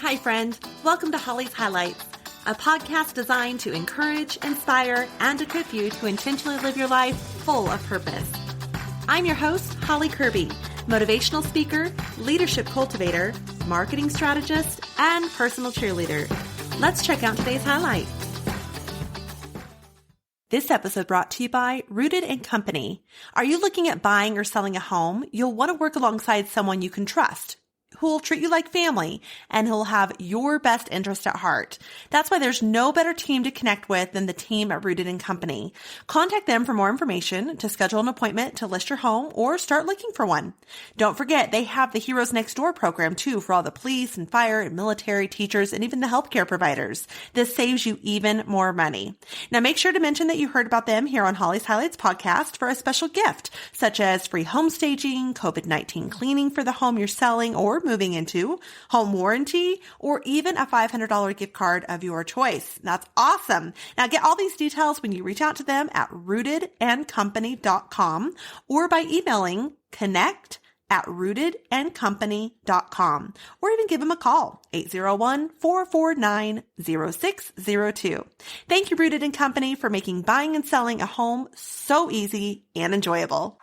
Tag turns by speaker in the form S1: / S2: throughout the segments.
S1: Hi, friend. Welcome to Holly's Highlights, a podcast designed to encourage, inspire, and equip you to intentionally live your life full of purpose. I'm your host, Holly Kirby, motivational speaker, leadership cultivator, marketing strategist, and personal cheerleader. Let's check out today's highlight. This episode brought to you by Rooted & Company. Are you looking at buying or selling a home? You'll want to work alongside someone you can trust, who will treat you like family and who will have your best interest at heart. That's why there's no better team to connect with than the team at Rooted & Company. Contact them for more information, to schedule an appointment to list your home, or start looking for one. Don't forget, they have the Heroes Next Door program too for all the police and fire and military, teachers, and even the healthcare providers. This saves you even more money. Now make sure to mention that you heard about them here on Holly's Highlights podcast for a special gift, such as free home staging, COVID-19 cleaning for the home you're selling or moving into, home warranty, or even a $500 gift card of your choice. That's awesome. Now get all these details when you reach out to them at rootedandcompany.com or by emailing connect@rootedandcompany.com, or even give them a call, 801-449-0602. Thank you, Rooted & Company, for making buying and selling a home so easy and enjoyable.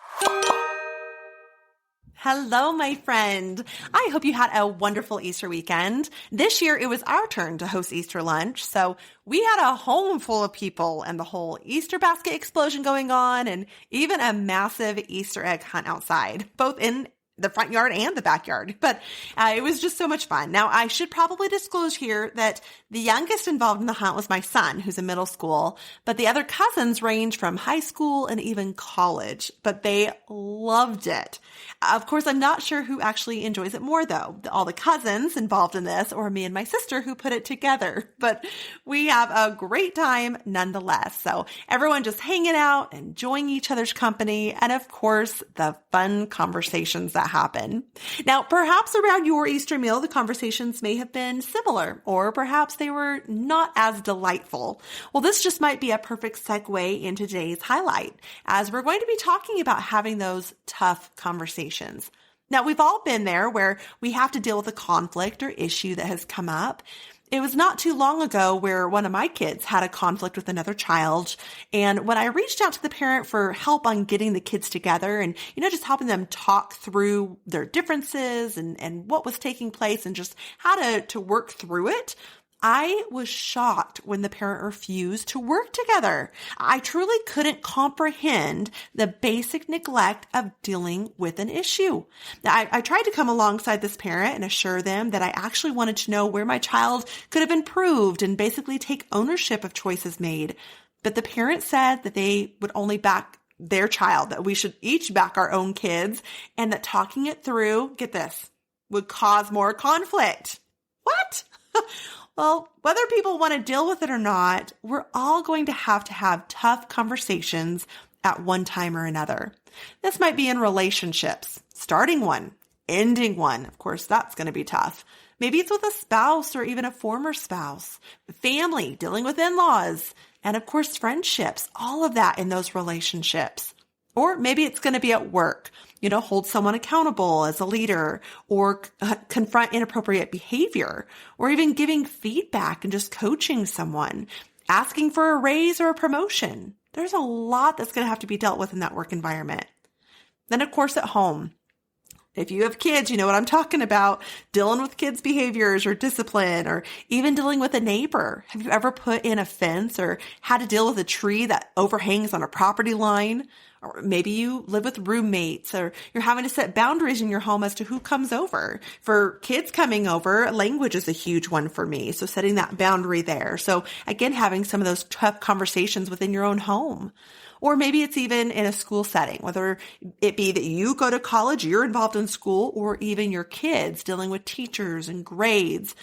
S1: Hello, my friend. I hope you had a wonderful Easter weekend. This year, it was our turn to host Easter lunch, so we had a home full of people and the whole Easter basket explosion going on and even a massive Easter egg hunt outside, both in the front yard and the backyard. But it was just so much fun. Now, I should probably disclose here that the youngest involved in the hunt was my son, who's in middle school, but the other cousins range from high school and even college, but they loved it. Of course, I'm not sure who actually enjoys it more, though, all the cousins involved in this or me and my sister who put it together. But we have a great time nonetheless. So everyone just hanging out, enjoying each other's company, and of course, the fun conversations that happen. Now, perhaps around your Easter meal, the conversations may have been similar, or perhaps they were not as delightful. Well, this just might be a perfect segue into today's highlight, as we're going to be talking about having those tough conversations. Now, we've all been there where we have to deal with a conflict or issue that has come up. It was not too long ago where one of my kids had a conflict with another child. And when I reached out to the parent for help on getting the kids together and, just helping them talk through their differences and what was taking place and just how to work through it, I was shocked when the parent refused to work together. I truly couldn't comprehend the basic neglect of dealing with an issue. Now, I tried to come alongside this parent and assure them that I actually wanted to know where my child could have improved and basically take ownership of choices made. But the parent said that they would only back their child, that we should each back our own kids, and that talking it through, get this, would cause more conflict. What? Well, whether people want to deal with it or not, we're all going to have tough conversations at one time or another. This might be in relationships, starting one, ending one. Of course, that's going to be tough. Maybe it's with a spouse or even a former spouse, family, dealing with in-laws, and of course, friendships, all of that in those relationships. Or maybe it's going to be at work, hold someone accountable as a leader or confront inappropriate behavior, or even giving feedback and just coaching someone, asking for a raise or a promotion. There's a lot that's going to have to be dealt with in that work environment. Then, of course, at home. If you have kids, you know what I'm talking about, dealing with kids' behaviors or discipline, or even dealing with a neighbor. Have you ever put in a fence or had to deal with a tree that overhangs on a property line? Or maybe you live with roommates, or you're having to set boundaries in your home as to who comes over. For kids coming over, language is a huge one for me. So setting that boundary there. So again, having some of those tough conversations within your own home. Or maybe it's even in a school setting, whether it be that you go to college, you're involved in school, or even your kids dealing with teachers and grades.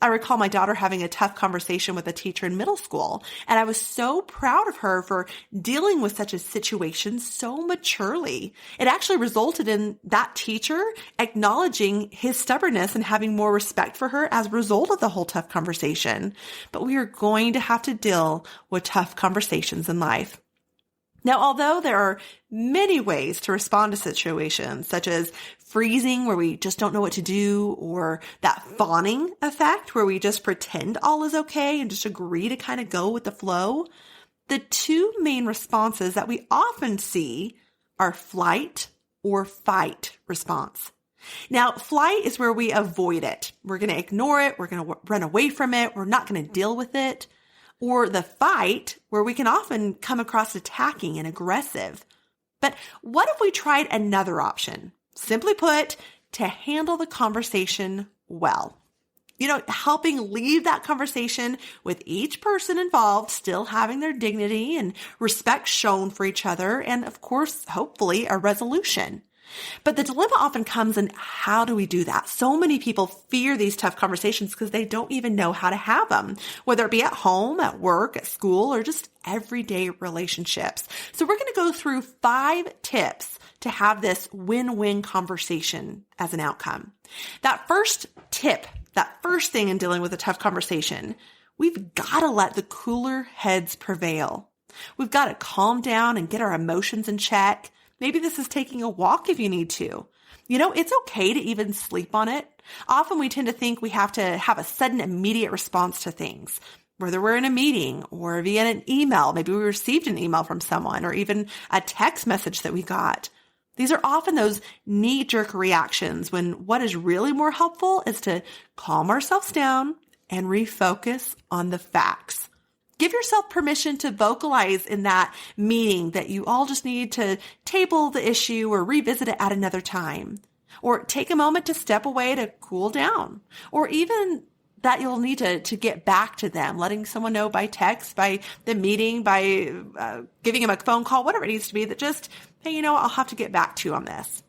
S1: I recall my daughter having a tough conversation with a teacher in middle school, and I was so proud of her for dealing with such a situation so maturely. It actually resulted in that teacher acknowledging his stubbornness and having more respect for her as a result of the whole tough conversation. But we are going to have to deal with tough conversations in life. Now, although there are many ways to respond to situations, such as freezing where we just don't know what to do, or that fawning effect where we just pretend all is okay and just agree to kind of go with the flow. The two main responses that we often see are flight or fight response. Now, flight is where we avoid it. We're going to ignore it. We're going to run away from it. We're not going to deal with it. Or the fight, where we can often come across attacking and aggressive. But what if we tried another option? Simply put, to handle the conversation well. Helping leave that conversation with each person involved still having their dignity and respect shown for each other, and of course, hopefully, a resolution. But the dilemma often comes in, how do we do that? So many people fear these tough conversations because they don't even know how to have them, whether it be at home, at work, at school, or just everyday relationships. So we're going to go through 5 tips to have this win-win conversation as an outcome. That first tip, that first thing in dealing with a tough conversation, we've got to let the cooler heads prevail. We've got to calm down and get our emotions in check. Maybe this is taking a walk if you need to. It's okay to even sleep on it. Often we tend to think we have to have a sudden, immediate response to things, whether we're in a meeting or via an email. Maybe we received an email from someone or even a text message that we got. These are often those knee-jerk reactions when what is really more helpful is to calm ourselves down and refocus on the facts. Give yourself permission to vocalize in that meeting that you all just need to table the issue or revisit it at another time. Or take a moment to step away to cool down. Or even that you'll need to get back to them, letting someone know by text, by the meeting, by giving them a phone call, whatever it needs to be, that just, hey, I'll have to get back to you on this.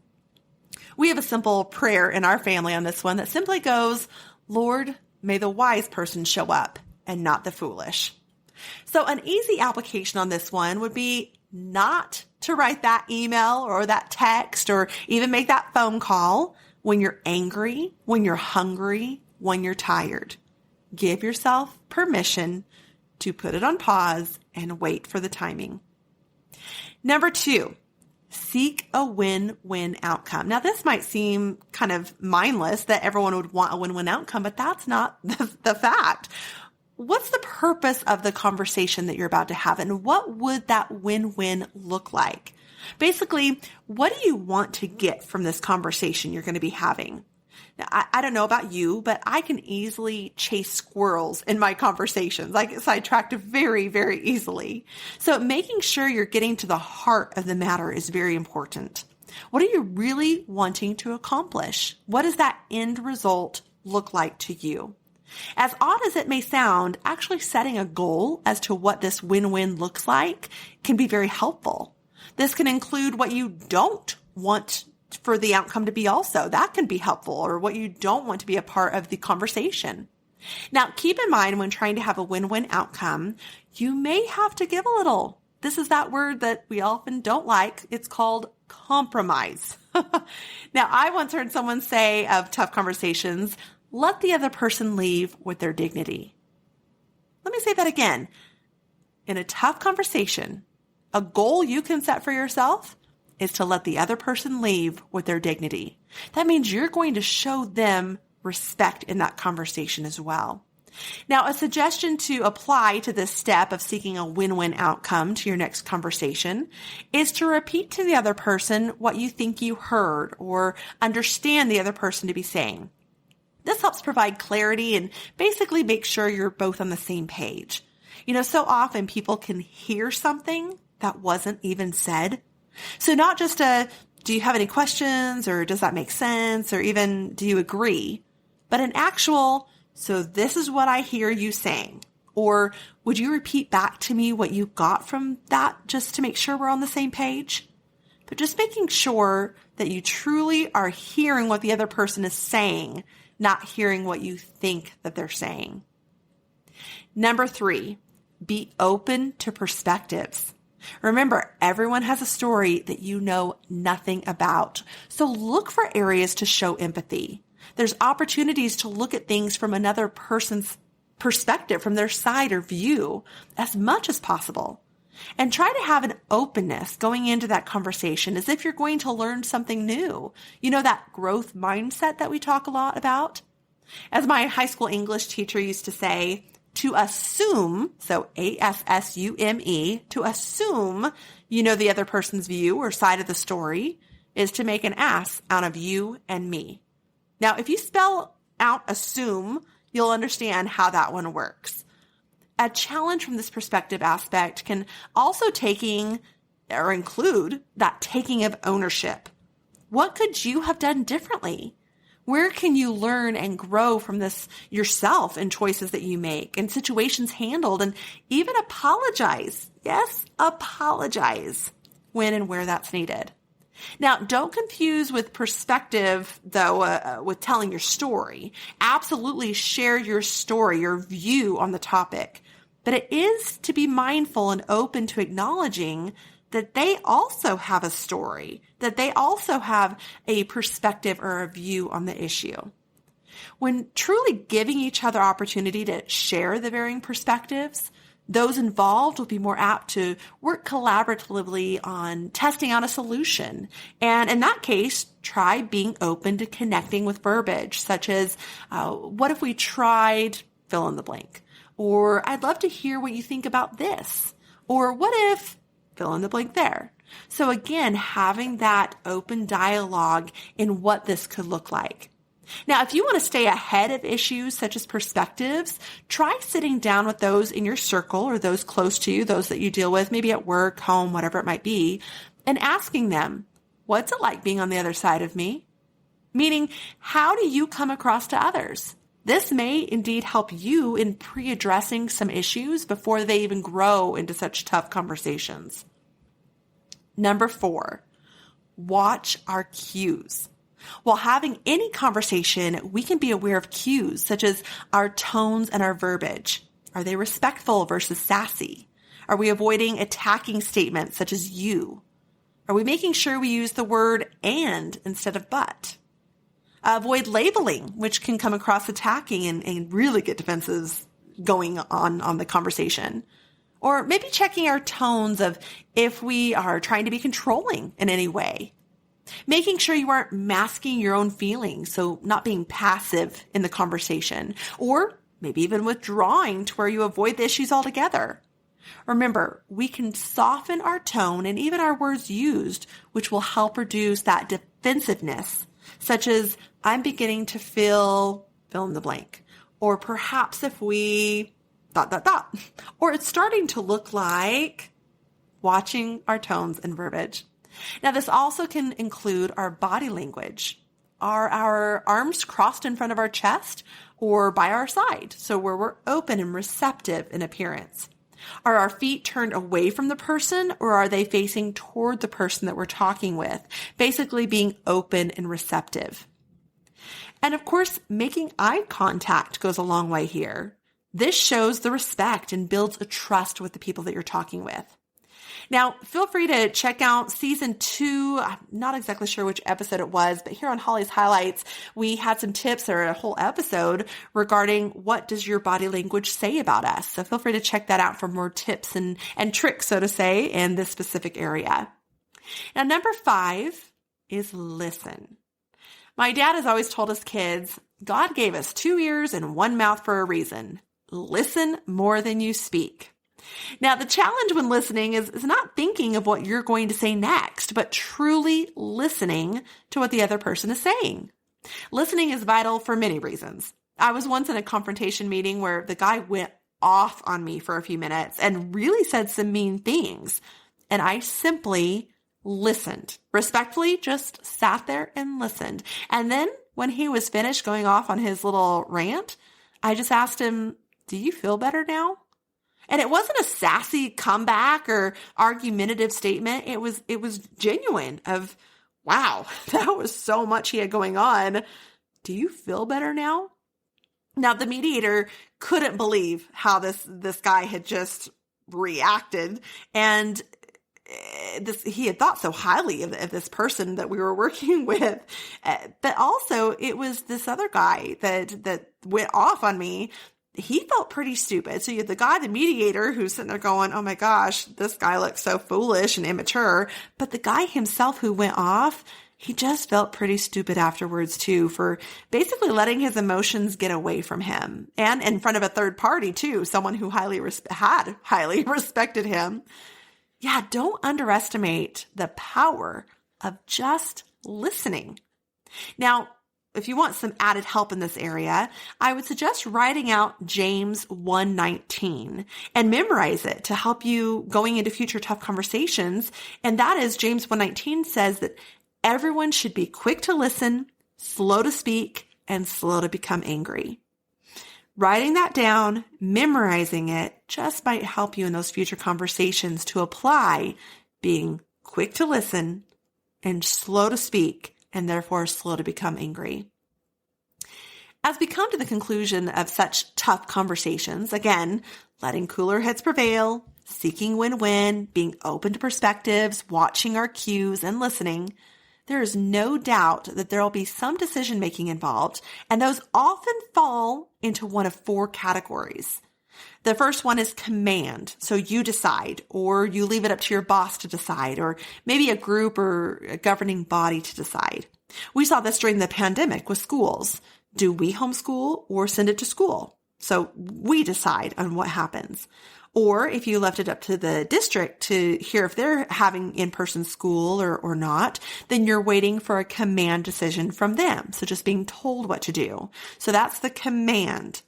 S1: We have a simple prayer in our family on this one that simply goes, Lord, may the wise person show up and not the foolish. So an easy application on this one would be not to write that email or that text or even make that phone call when you're angry, when you're hungry, when you're tired. Give yourself permission to put it on pause and wait for the timing. Number 2, seek a win-win outcome. Now, this might seem kind of mindless that everyone would want a win-win outcome, but that's not the fact. What's the purpose of the conversation that you're about to have, and what would that win-win look like? Basically, what do you want to get from this conversation you're going to be having? Now, I don't know about you, but I can easily chase squirrels in my conversations. I get sidetracked very, very easily. So making sure you're getting to the heart of the matter is very important. What are you really wanting to accomplish? What does that end result look like to you? As odd as it may sound, actually setting a goal as to what this win-win looks like can be very helpful. This can include what you don't want for the outcome to be also. That can be helpful, or what you don't want to be a part of the conversation. Now, keep in mind when trying to have a win-win outcome, you may have to give a little. This is that word that we often don't like. It's called compromise. Now, I once heard someone say of tough conversations, let the other person leave with their dignity. Let me say that again. In a tough conversation, a goal you can set for yourself is to let the other person leave with their dignity. That means you're going to show them respect in that conversation as well. Now, a suggestion to apply to this step of seeking a win-win outcome to your next conversation is to repeat to the other person what you think you heard or understand the other person to be saying. This helps provide clarity and basically make sure you're both on the same page. So often people can hear something that wasn't even said. So not just do you have any questions, or does that make sense, or even do you agree, but an actual, so this is what I hear you saying, or would you repeat back to me what you got from that just to make sure we're on the same page? But just making sure that you truly are hearing what the other person is saying, not hearing what you think that they're saying. Number 3, be open to perspectives. Remember, everyone has a story that you know nothing about. So look for areas to show empathy. There's opportunities to look at things from another person's perspective, from their side or view, as much as possible. And try to have an openness going into that conversation as if you're going to learn something new. You know, that growth mindset that we talk a lot about? As my high school English teacher used to say, to assume, so ASSUME, to assume you know the other person's view or side of the story is to make an ass out of you and me. Now, if you spell out assume, you'll understand how that one works. A challenge from this perspective aspect can also include that taking of ownership. What could you have done differently? Where can you learn and grow from this yourself in choices that you make and situations handled, and even apologize? Yes, apologize when and where that's needed. Now, don't confuse with perspective, though, with telling your story. Absolutely share your story, your view on the topic. But it is to be mindful and open to acknowledging that they also have a story, that they also have a perspective or a view on the issue. When truly giving each other opportunity to share the varying perspectives, those involved will be more apt to work collaboratively on testing out a solution. And in that case, try being open to connecting with verbiage, such as, what if we tried fill in the blank? Or I'd love to hear what you think about this. Or what if fill in the blank there? So again, having that open dialogue in what this could look like. Now, if you want to stay ahead of issues such as perspectives, try sitting down with those in your circle or those close to you, those that you deal with, maybe at work, home, whatever it might be, and asking them, what's it like being on the other side of me? Meaning, how do you come across to others? This may indeed help you in pre-addressing some issues before they even grow into such tough conversations. Number 4, watch our cues. While having any conversation, we can be aware of cues such as our tones and our verbiage. Are they respectful versus sassy? Are we avoiding attacking statements such as you? Are we making sure we use the word and instead of but? Avoid labeling, which can come across attacking and really get defenses going on the conversation. Or maybe checking our tones of if we are trying to be controlling in any way. Making sure you aren't masking your own feelings, so not being passive in the conversation, or maybe even withdrawing to where you avoid the issues altogether. Remember, we can soften our tone and even our words used, which will help reduce that defensiveness, such as, I'm beginning to feel fill in the blank. Or perhaps if we ... Or it's starting to look like watching our tones and verbiage. Now, this also can include our body language. Are our arms crossed in front of our chest or by our side? So where we're open and receptive in appearance. Are our feet turned away from the person or are they facing toward the person that we're talking with? Basically being open and receptive. And of course, making eye contact goes a long way here. This shows the respect and builds a trust with the people that you're talking with. Now, feel free to check out season 2. I'm not exactly sure which episode it was, but here on Holly's Highlights, we had some tips or a whole episode regarding what does your body language say about us. So feel free to check that out for more tips and tricks, so to say, in this specific area. Now, number 5 is listen. My dad has always told us kids, God gave us 2 ears and 1 mouth for a reason. Listen more than you speak. Now, the challenge when listening is not thinking of what you're going to say next, but truly listening to what the other person is saying. Listening is vital for many reasons. I was once in a confrontation meeting where the guy went off on me for a few minutes and really said some mean things. And I simply listened. Respectfully, just sat there and listened. And then when he was finished going off on his little rant, I just asked him, do you feel better now? And it wasn't a sassy comeback or argumentative statement. It was genuine of, wow, that was so much he had going on. Do you feel better now? Now, the mediator couldn't believe how this guy had just reacted. And he had thought so highly of this person that we were working with. But also it was this other guy that went off on me. he felt pretty stupid. So you have the guy, the mediator, who's sitting there going, oh my gosh, this guy looks so foolish and immature. But the guy himself who went off, he just felt pretty stupid afterwards too, for basically letting his emotions get away from him, and in front of a third party too, someone who had highly respected him. Yeah, don't underestimate the power of just listening. Now, if you want some added help in this area, I would suggest writing out James 1:19 and memorize it to help you going into future tough conversations. And that is, James 1:19 says that everyone should be quick to listen, slow to speak, and slow to become angry. Writing that down, memorizing it, just might help you in those future conversations to apply being quick to listen and slow to speak, and therefore slow to become angry. As we come to the conclusion of such tough conversations, again, letting cooler heads prevail, seeking win-win, being open to perspectives, watching our cues, and listening, there is no doubt that there will be some decision-making involved, and those often fall into one of four categories. The first one is command. So you decide, or you leave it up to your boss to decide, or maybe a group or a governing body to decide. We saw this during the pandemic with schools. Do we homeschool or send it to school? So we decide on what happens. Or if you left it up to the district to hear if they're having in-person school or not, then you're waiting for a command decision from them. So just being told what to do. So that's the command.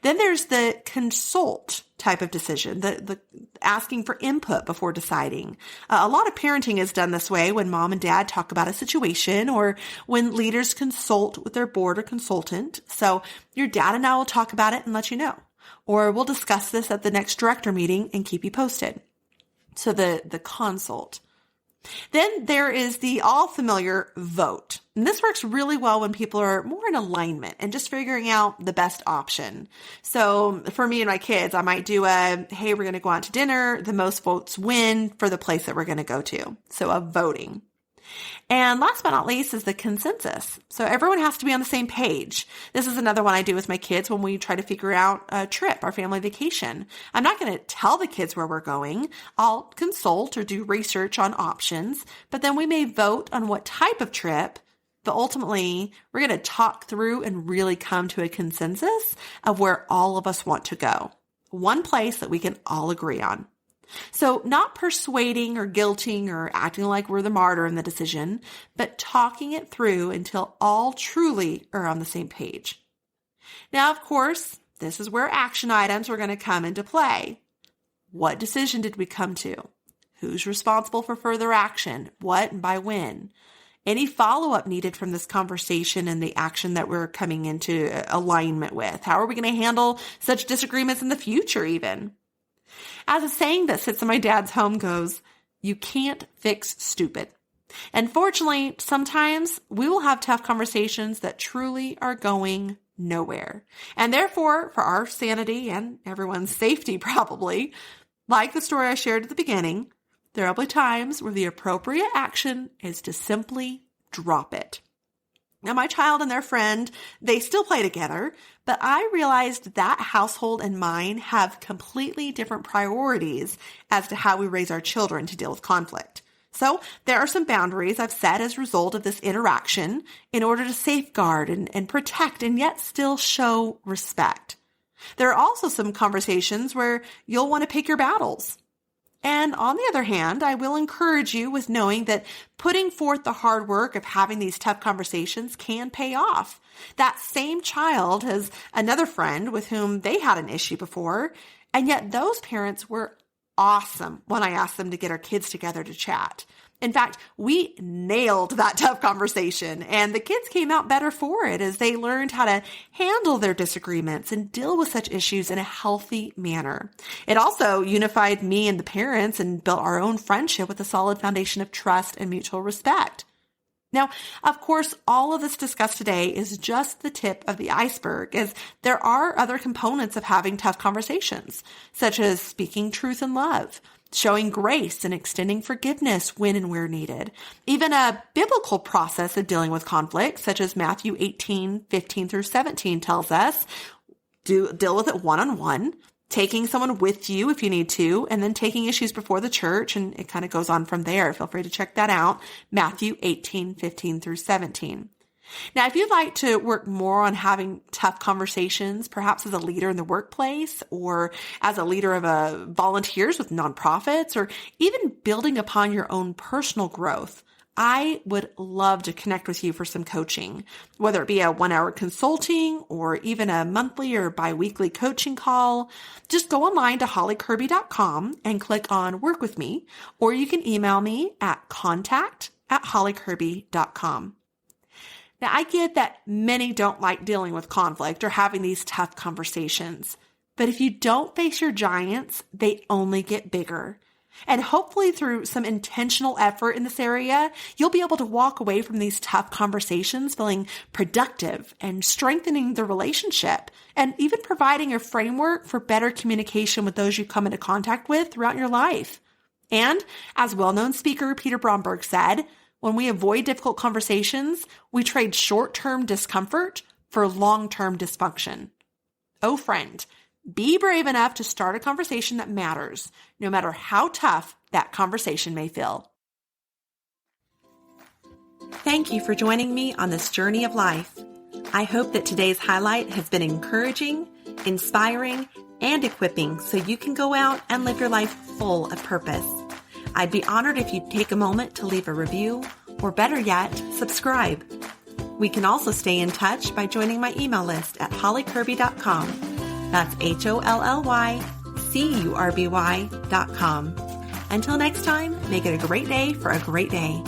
S1: Then there's the consult type of decision, the asking for input before deciding. A lot of parenting is done this way when mom and dad talk about a situation, or when leaders consult with their board or consultant. So your dad and I will talk about it and let you know. Or we'll discuss this at the next director meeting and keep you posted. So the consult. Then there is the all familiar vote. And this works really well when people are more in alignment and just figuring out the best option. So for me and my kids, I might do hey, we're going to go out to dinner. The most votes win for the place that we're going to go to. So a voting. And last but not least is the consensus. So everyone has to be on the same page. This is another one I do with my kids when we try to figure out a trip, our family vacation. I'm not going to tell the kids where we're going. I'll consult or do research on options, but then we may vote on what type of trip, but ultimately we're going to talk through and really come to a consensus of where all of us want to go. One place that we can all agree on. So not persuading or guilting or acting like we're the martyr in the decision, but talking it through until all truly are on the same page. Now, of course, this is where action items are going to come into play. What decision did we come to? Who's responsible for further action? What and by when? Any follow-up needed from this conversation and the action that we're coming into alignment with? How are we going to handle such disagreements in the future even? As a saying that sits in my dad's home goes, you can't fix stupid. And fortunately, sometimes we will have tough conversations that truly are going nowhere. And therefore, for our sanity and everyone's safety probably, like the story I shared at the beginning, there will be times where the appropriate action is to simply drop it. Now, my child and their friend, they still play together, but I realized that household and mine have completely different priorities as to how we raise our children to deal with conflict. So there are some boundaries I've set as a result of this interaction in order to safeguard and protect and yet still show respect. There are also some conversations where you'll want to pick your battles. And on the other hand, I will encourage you with knowing that putting forth the hard work of having these tough conversations can pay off. That same child has another friend with whom they had an issue before, and yet those parents were awesome when I asked them to get our kids together to chat. In fact, we nailed that tough conversation, and the kids came out better for it as they learned how to handle their disagreements and deal with such issues in a healthy manner. It also unified me and the parents and built our own friendship with a solid foundation of trust and mutual respect. Now, of course, all of this discussed today is just the tip of the iceberg, as there are other components of having tough conversations, such as speaking truth in love, showing grace and extending forgiveness when and where needed. Even a biblical process of dealing with conflict, such as Matthew 18:15 through 17 tells us, deal with it one-on-one, taking someone with you if you need to, and then taking issues before the church. And it kind of goes on from there. Feel free to check that out. Matthew 18:15 through 17. Now, if you'd like to work more on having tough conversations, perhaps as a leader in the workplace or as a leader of volunteers with nonprofits, or even building upon your own personal growth, I would love to connect with you for some coaching, whether it be a 1-hour consulting or even a monthly or biweekly coaching call. Just go online to hollykirby.com and click on Work With Me, or you can email me at contact@hollykirby.com. Now, I get that many don't like dealing with conflict or having these tough conversations, but if you don't face your giants, they only get bigger. And hopefully through some intentional effort in this area, you'll be able to walk away from these tough conversations feeling productive and strengthening the relationship, and even providing a framework for better communication with those you come into contact with throughout your life. And as well-known speaker Peter Bromberg said, when we avoid difficult conversations, we trade short-term discomfort for long-term dysfunction. Oh, friend, be brave enough to start a conversation that matters, no matter how tough that conversation may feel. Thank you for joining me on this journey of life. I hope that today's highlight has been encouraging, inspiring, and equipping so you can go out and live your life full of purpose. I'd be honored if you'd take a moment to leave a review, or better yet, subscribe. We can also stay in touch by joining my email list at hollykirby.com. That's HOLLYCURBY.com. Until next time, make it a great day for a great day.